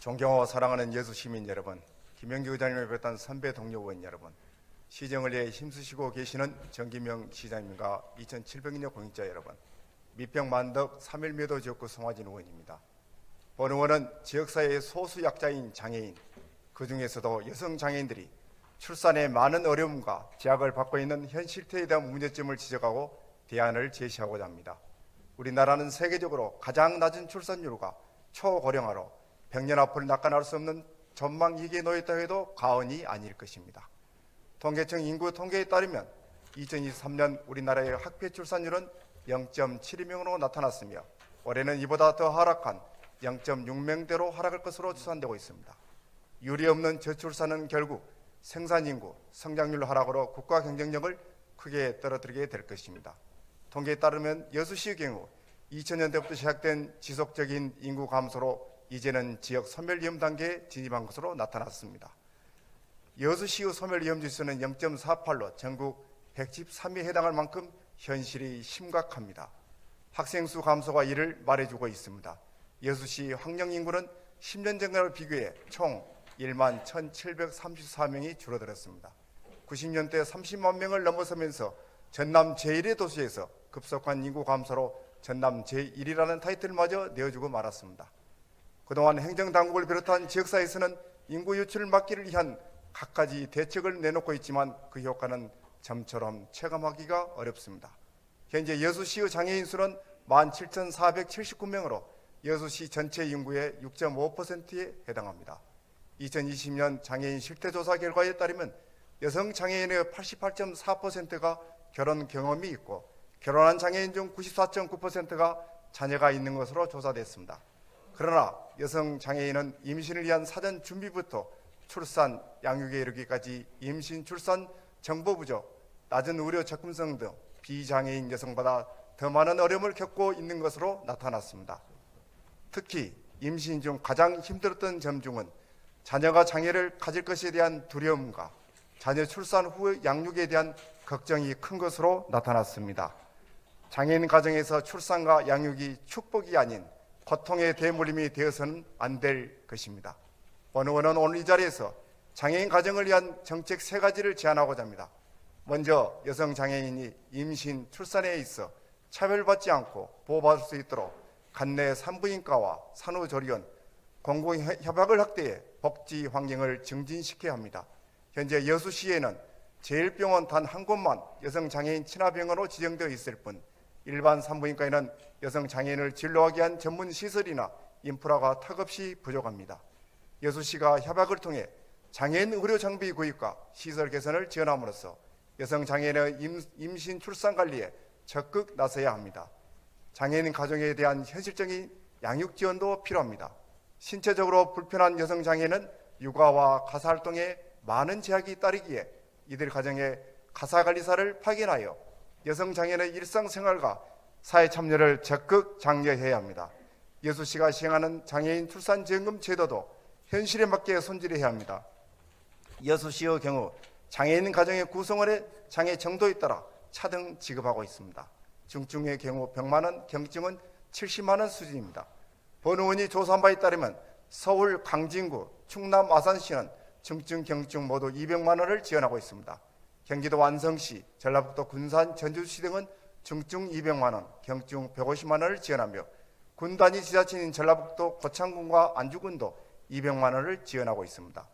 존경하고 사랑하는 여수 시민 여러분, 김영기 의장님을 비롯한 선배 동료 의원 여러분, 시정을 위해 힘쓰시고 계시는 정기명 시장님과 2700여 공직자 여러분, 미평만덕 3.1매도 지역구 송화진 의원입니다. 본 의원은 지역사회의 소수 약자인 장애인, 그중에서도 여성 장애인들이 출산에 많은 어려움과 제약을 받고 있는 현 실태에 대한 문제점을 지적하고 대안을 제시하고자 합니다. 우리나라는 세계적으로 가장 낮은 출산율과 초고령화로 100년 앞을 낙관할 수 없는 전망 위기에 놓였다 해도 과언이 아닐 것입니다. 통계청 인구 통계에 따르면 2023년 우리나라의 학대 출산율은 0.72명으로 나타났으며 올해는 이보다 더 하락한 0.6명대로 하락할 것으로 추산되고 있습니다. 유리 없는 저출산은 결국 생산인구, 성장률 하락으로 국가 경쟁력을 크게 떨어뜨리게 될 것입니다. 통계에 따르면 여수시의 경우 2000년대부터 시작된 지속적인 인구 감소로 이제는 지역 소멸 위험 단계에 진입한 것으로 나타났습니다. 여수시의 소멸 위험 지수는 0.48로 전국 113위에 해당할 만큼 현실이 심각합니다. 학생 수 감소가 이를 말해주고 있습니다. 여수시 학령 인구는 10년 전과 비교해 총 1만 1,734명이 줄어들었습니다. 90년대 30만 명을 넘어서면서 전남 제1의 도시에서 급속한 인구 감소로 전남 제1이라는 타이틀마저 내어주고 말았습니다. 그동안 행정당국을 비롯한 지역사회에서는 인구 유출을 막기를 위한 갖가지 대책을 내놓고 있지만 그 효과는 점처럼 체감하기가 어렵습니다. 현재 여수시의 장애인 수는 17,479명으로 여수시 전체 인구의 6.5%에 해당합니다. 2020년 장애인 실태조사 결과에 따르면 여성 장애인의 88.4%가 결혼 경험이 있고 결혼한 장애인 중 94.9%가 자녀가 있는 것으로 조사됐습니다. 그러나 여성 장애인은 임신을 위한 사전 준비부터 출산, 양육에 이르기까지 임신, 출산, 정보 부족, 낮은 의료 접근성 등 비장애인 여성보다 더 많은 어려움을 겪고 있는 것으로 나타났습니다. 특히 임신 중 가장 힘들었던 점 중은 자녀가 장애를 가질 것에 대한 두려움과 자녀 출산 후 양육에 대한 걱정이 큰 것으로 나타났습니다. 장애인 가정에서 출산과 양육이 축복이 아닌 고통의 대물림이 되어서는 안 될 것입니다. 본 의원은 오늘 이 자리에서 장애인 가정을 위한 정책 3가지를 제안하고자 합니다. 먼저 여성 장애인이 임신, 출산에 있어 차별받지 않고 보호받을 수 있도록 관내 산부인과와 산후조리원, 공공협약을 확대해 복지 환경을 증진시켜야 합니다. 현재 여수시에는 제1병원 단 한 곳만 여성 장애인 친화병원으로 지정되어 있을 뿐 일반 산부인과에는 여성 장애인을 진료하기 위한 전문 시설이나 인프라가 턱없이 부족합니다. 여수시가 협약을 통해 장애인 의료 장비 구입과 시설 개선을 지원함으로써 여성 장애인의 임신 출산 관리에 적극 나서야 합니다. 장애인 가정에 대한 현실적인 양육 지원도 필요합니다. 신체적으로 불편한 여성 장애인은 육아와 가사 활동에 많은 제약이 따르기에 이들 가정에 가사관리사를 파견하여 여성 장애인의 일상생활과 사회 참여를 적극 장려해야 합니다. 여수시가 시행하는 장애인 출산 지원금 제도도 현실에 맞게 손질해야 합니다. 여수시의 경우 장애인 가정의 구성원의 장애 정도에 따라 차등 지급하고 있습니다. 중증의 경우 100만 원, 경증은 70만 원 수준입니다. 본 의원이 조사한 바에 따르면 서울 광진구, 충남 아산시는 중증, 경증 모두 200만 원을 지원하고 있습니다. 경기도 완성시, 전라북도 군산, 전주시 등은 중증 200만 원, 경증 150만 원을 지원하며 군 단위 지자체인 전라북도 고창군과 안주군도 200만 원을 지원하고 있습니다.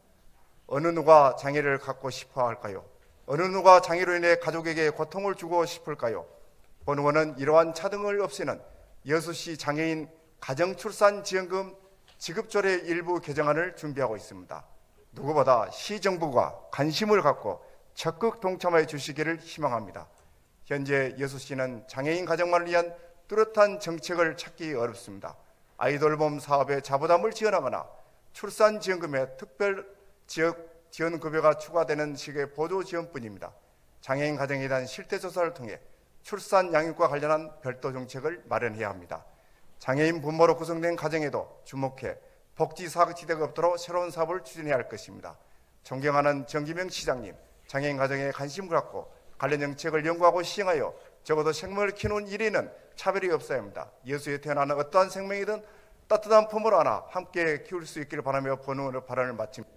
어느 누가 장애를 갖고 싶어 할까요? 어느 누가 장애로 인해 가족에게 고통을 주고 싶을까요? 본 의원은 이러한 차등을 없애는 여수시 장애인 가정출산지원금 지급조례 일부 개정안을 준비하고 있습니다. 누구보다 시정부가 관심을 갖고 적극 동참해 주시기를 희망합니다. 현재 여수시는 장애인 가정만을 위한 뚜렷한 정책을 찾기 어렵습니다. 아이돌봄 사업에 자부담을 지원하거나 출산지원금에 특별 지역 지원급여가 추가되는 식의 보조지원뿐입니다. 장애인 가정에 대한 실태조사를 통해 출산 양육과 관련한 별도 정책을 마련해야 합니다. 장애인 부모로 구성된 가정에도 주목해 복지 사각지대가 없도록 새로운 사업을 추진해야 할 것입니다. 존경하는 정기명 시장님, 장애인 가정에 관심을 갖고 관련 정책을 연구하고 시행하여 적어도 생명을 키우는 일에는 차별이 없어야 합니다. 여수에 태어나는 어떠한 생명이든 따뜻한 품을 안아 함께 키울 수 있기를 바라며 본의원의 발언을 마칩니다.